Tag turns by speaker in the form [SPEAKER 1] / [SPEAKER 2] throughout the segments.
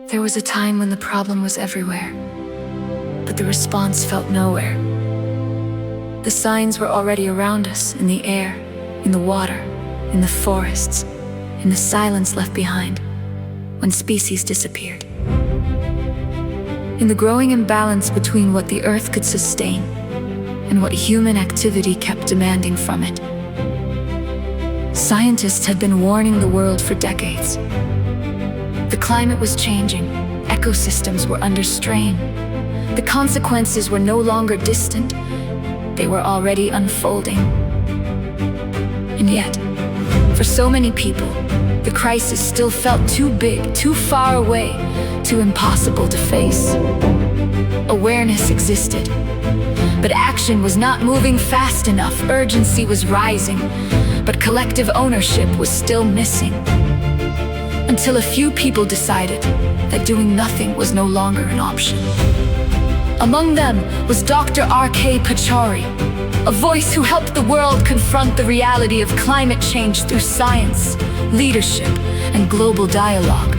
[SPEAKER 1] There was a time when the problem was everywhere, but the response felt nowhere. The signs were already around us, in the air, in the water, in the forests, in the silence left behind when species disappeared. In the growing imbalance between what the earth could sustain and what human activity kept demanding from it. Scientists had been warning the world for decades. The climate was changing, ecosystems were under strain. The consequences were no longer distant, they were already unfolding. And yet, for so many people, the crisis still felt too big, too far away, too impossible to face. Awareness existed, but action was not moving fast enough. Urgency was rising, but collective ownership was still missing. Until a few people decided that doing nothing was no longer an option. Among them was Dr. R.K. Pachauri, a voice who helped the world confront the reality of climate change through science, leadership, and global dialogue.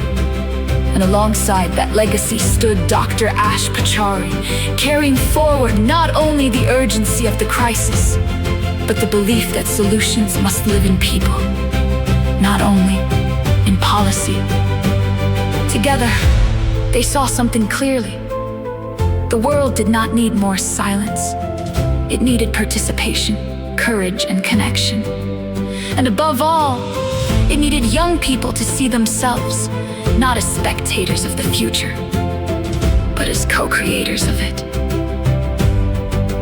[SPEAKER 1] And alongside that legacy stood Dr. Ash Pachauri, carrying forward not only the urgency of the crisis, but the belief that solutions must live in people, not only in policy. Together, they saw something clearly. The world did not need more silence. It needed participation, courage, and connection. And above all, it needed young people to see themselves not as spectators of the future, but as co-creators of it.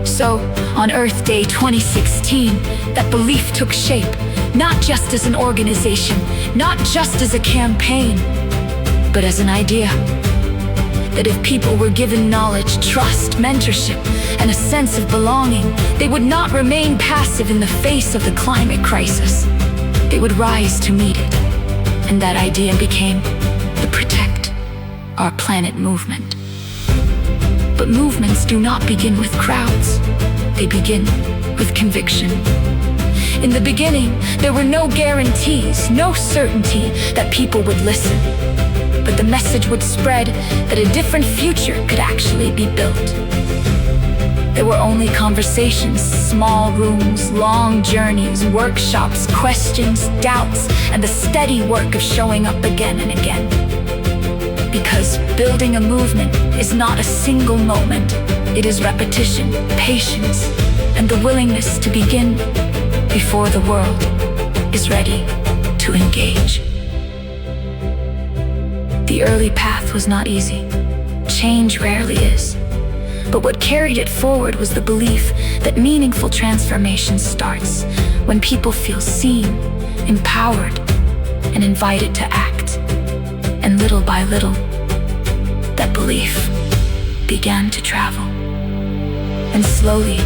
[SPEAKER 1] So, on Earth Day 2016, that belief took shape, not just as an organization, not just as a campaign, but as an idea. That if people were given knowledge, trust, mentorship, and a sense of belonging, they would not remain passive in the face of the climate crisis. They would rise to meet it. And that idea became the Protect Our Planet movement. But movements do not begin with crowds. They begin with conviction. In the beginning, there were no guarantees, no certainty that people would listen. But the message would spread that a different future could actually be built. There were only conversations, small rooms, long journeys, workshops, questions, doubts, and the steady work of showing up again and again. Because building a movement is not a single moment. It is repetition, patience, and the willingness to begin before the world is ready to engage. The early path was not easy. Change rarely is. But what carried it forward was the belief that meaningful transformation starts when people feel seen, empowered, and invited to act. And little by little, that belief began to travel. And slowly,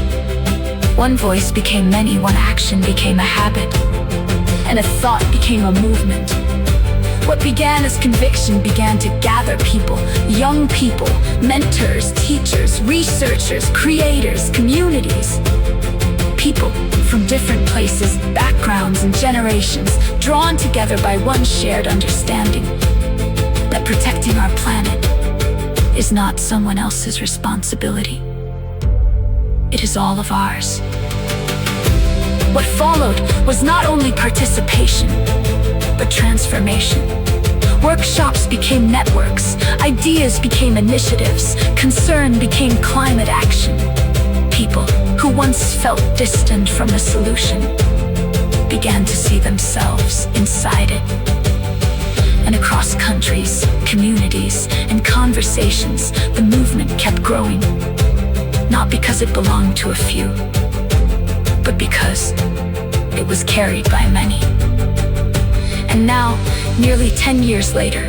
[SPEAKER 1] one voice became many, one action became a habit, and a thought became a movement. What began as conviction began to gather people, young people, mentors, teachers, researchers, creators, communities. People from different places, backgrounds, and generations, drawn together by one shared understanding that protecting our planet is not someone else's responsibility. It is all of ours. What followed was not only participation, but transformation. Workshops became networks, ideas became initiatives, concern became climate action. People who once felt distant from the solution began to see themselves inside it. And across countries, communities, and conversations, the movement kept growing. Not because it belonged to a few, but because it was carried by many. And now, nearly 10 years later,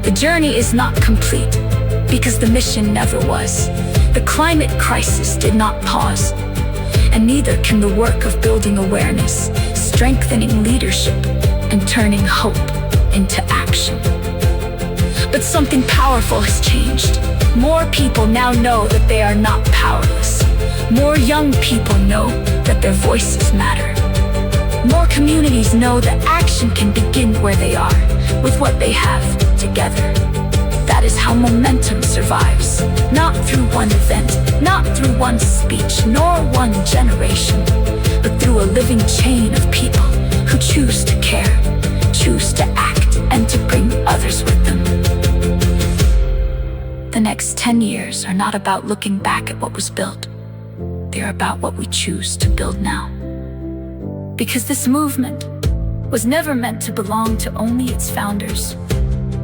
[SPEAKER 1] the journey is not complete because the mission never was. The climate crisis did not pause, and neither can the work of building awareness, strengthening leadership, and turning hope into action. But something powerful has changed. More people now know that they are not powerless. More young people know that their voices matter. More communities know that action can begin where they are, with what they have together. That That is how momentum survives. Not through one event, not through one speech, nor one generation, but through a living chain of people who choose to care, choose to act, and to bring others with them. The next 10 years are not about looking back at what was built. They're about what we choose to build now. Because this movement was never meant to belong to only its founders.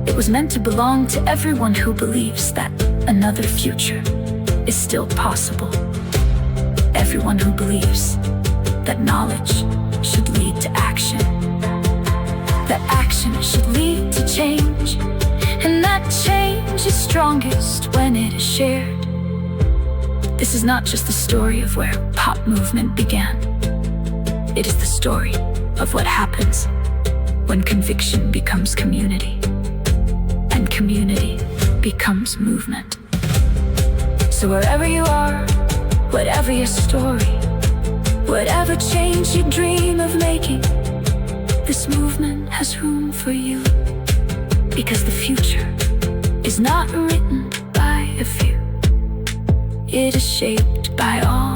[SPEAKER 1] It was meant to belong to everyone who believes that another future is still possible. Everyone who believes that knowledge should lead to action, that action should lead to change, and that change is strongest when it is shared. This is not just the story of where pop movement began. It is the story of what happens when conviction becomes community, and community becomes movement. So wherever you are, whatever your story, whatever change you dream of making, this movement has room for you. Because the future is not written by a few. It is shaped by all.